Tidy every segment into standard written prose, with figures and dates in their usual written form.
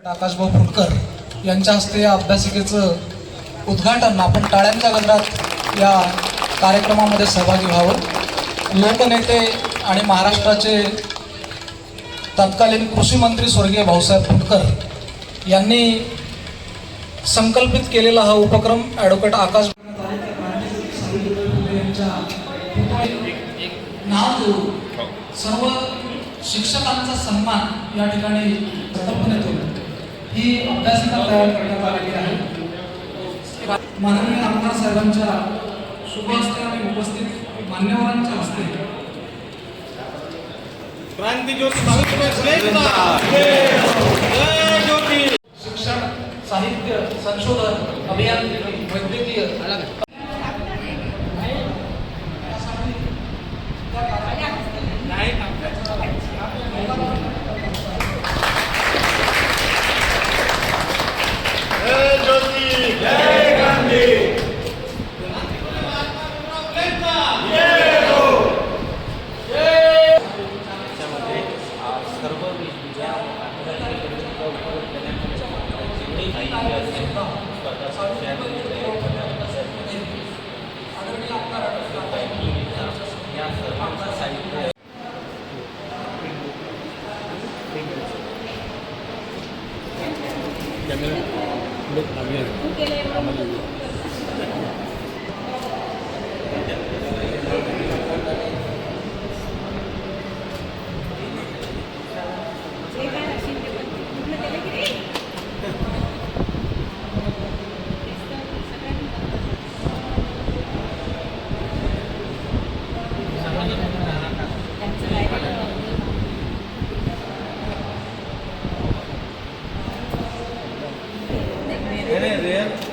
आकाशभाऊ फुंडकर यांच्या हस्ते या अभ्यासिकेचं उद्घाटन आपण टाळ्यांच्या गजरात या कार्यक्रमामध्ये सहभागी व्हावं। लोकनेते आणि महाराष्ट्राचे तत्कालीन कृषी मंत्री स्वर्गीय भाऊसाहेब फुंडकर यांनी संकल्पित केलेला हा उपक्रम ॲडव्होकेट आकाश सर्व शिक्षकांचा सन्मान या ठिकाणी संकल्पनेतून ही अभ्यासिका तयार करण्यात आलेली आहे। माननीय आमदार साहेबांच्या शुभ हस्ते आणि उपस्थित मान्यवरांच्या हस्ते क्रांती ज्योती शिक्षण, साहित्य, संशोधन, अभियांत्रिकी, वैद्यकीय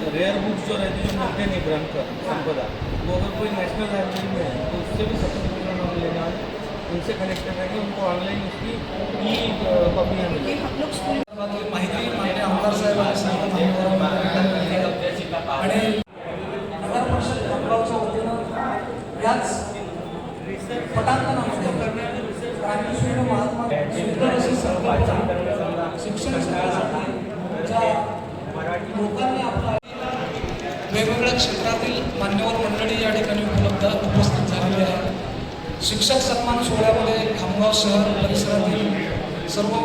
रेयर बुक्स जो रहती है जो मिलते नहीं ग्रंथ संपदा, वो अगर कोई नेशनल लाइब्रेरी में है तो उससे भी सर्टिफिकेट नाम लेना है, उनसे कनेक्ट करके उनको ऑनलाइन उसकी ई कॉपियाँ मिलेंगी। माहिती मान्य आमदार साहेबांनी आणि नगर परिषद अमरावतीच्या वतीनं याच पटांगणामध्ये क्रांतीसूर्य महात्मा सुंदर अशी संकल्पना शिक्षण क्षेत्रासाठी ज्या लोकांनी आपला वेगवेगळ्या क्षेत्रातील मान्यवर मंडळी या ठिकाणी उपस्थित झालेली आहे। शिक्षक सन्मान सोहळ्यामध्ये खामगाव शहर परिसरातील सर्व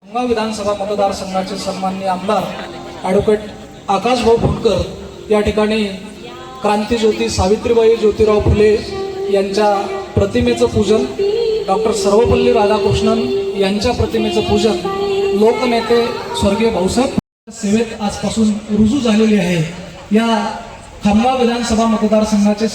खामगाव विधानसभा मतदारसंघाचे सन्माननीय आमदार ॲडव्होकेट आकाशभाऊ फुंडकर या ठिकाणी क्रांतीज्योती सावित्रीबाई ज्योतिराव फुले यांच्या प्रतिमेचं पूजन, डॉक्टर सर्वपल्ली राधाकृष्णन यांच्या प्रतिमेचं पूजन, लोकनेते स्वर्गीय भाऊसाहेब सेवेत आजपासून रुजू झालेली आहे। या खामगाव विधानसभा मतदारसंघाचे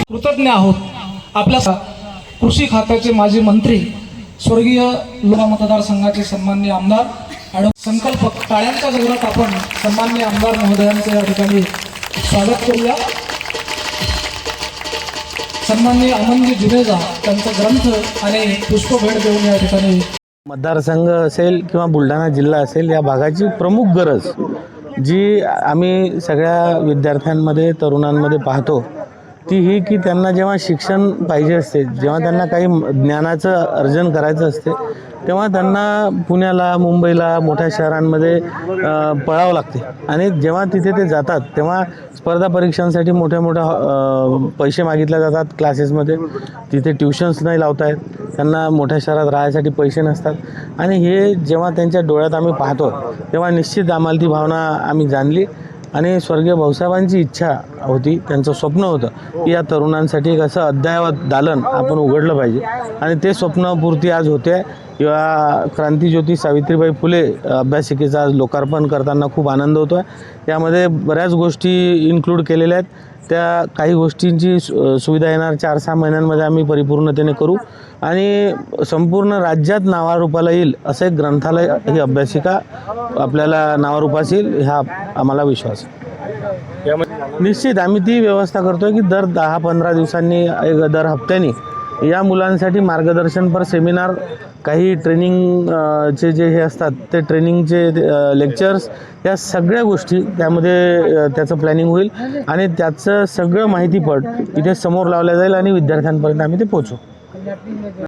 कृतज्ञ आहोत। आपल्या कृषी खात्याचे माजी मंत्री स्वर्गीय लोहा मतदारसंघाचे सन्माननीय आमदार संकल्पक टाळ्यांच्या जोरात आपण सन्माननीय आमदार महोदयांचे या ठिकाणी स्वागत करूया। सन्माननीय अमनजी जुनेजा त्यांचा ग्रंथ आणि पुष्पभेट देऊन या ठिकाणी मतदारसंघ असेल किंवा बुलढाणा जिल्हा असेल या भागाची प्रमुख गरज जी आम्ही सगळ्या विद्यार्थ्यांमध्ये तरुणांमध्ये पाहतो ती ही की त्यांना जेव्हा शिक्षण पाहिजे असते, जेव्हा त्यांना काही ज्ञानाचं अर्जन करायचं असते तेव्हा त्यांना पुण्याला, मुंबईला, मोठ्या शहरांमध्ये पळावं लागते आणि जेव्हा तिथे ते जातात तेव्हा स्पर्धा परीक्षांसाठी मोठ्या पैसे मागितले जातात क्लासेसमध्ये. तिथे ट्युशन्स नाही लावता येत, त्यांना मोठ्या शहरात राहायसाठी पैसे नसतात आणि हे जेव्हा त्यांच्या डोळ्यात आम्ही पाहतो तेव्हा निश्चित आम्हाला ती भावना आम्ही जाणली आणि स्वर्गीय भाऊसाहेबांची इच्छा होती, त्यांचं स्वप्न होतं की या तरुणांसाठी एक असं अद्ययावत दालन आपण उघडलं पाहिजे आणि ते स्वप्नपूर्ती आज होते. किंवा क्रांतिज्योती सावित्रीबाई फुले अभ्यासिकेचा आज लोकार्पण करताना खूप आनंद होतो आहे. यामध्ये बऱ्याच गोष्टी इन्क्लूड केलेल्या आहेत. त्या काही गोष्टींची सुविधा येणार 4-6 महिन्यांमध्ये आम्ही परिपूर्णतेने करू आणि संपूर्ण राज्यात नावारूपाला येईल असं एक ग्रंथालय, ही अभ्यासिका आपल्याला नावारूपास येईल हा आम्हाला विश्वास आहे. निश्चित आम्ही ती व्यवस्था करतो आहे की दर 10-15 दिवसांनी, दर हप्त्यानी या मुलांसाठी मार्गदर्शनपर सेमिनार, काही ट्रेनिंग चे जे हे असतात ते ट्रेनिंगचे लेक्चर्स, या सगळ्या गोष्टी त्यामध्ये त्याचं प्लॅनिंग होईल आणि त्याचं सगळं माहितीपट इथे समोर लावलं जाईल आणि विद्यार्थ्यांपर्यंत आम्ही ते पोहोचू.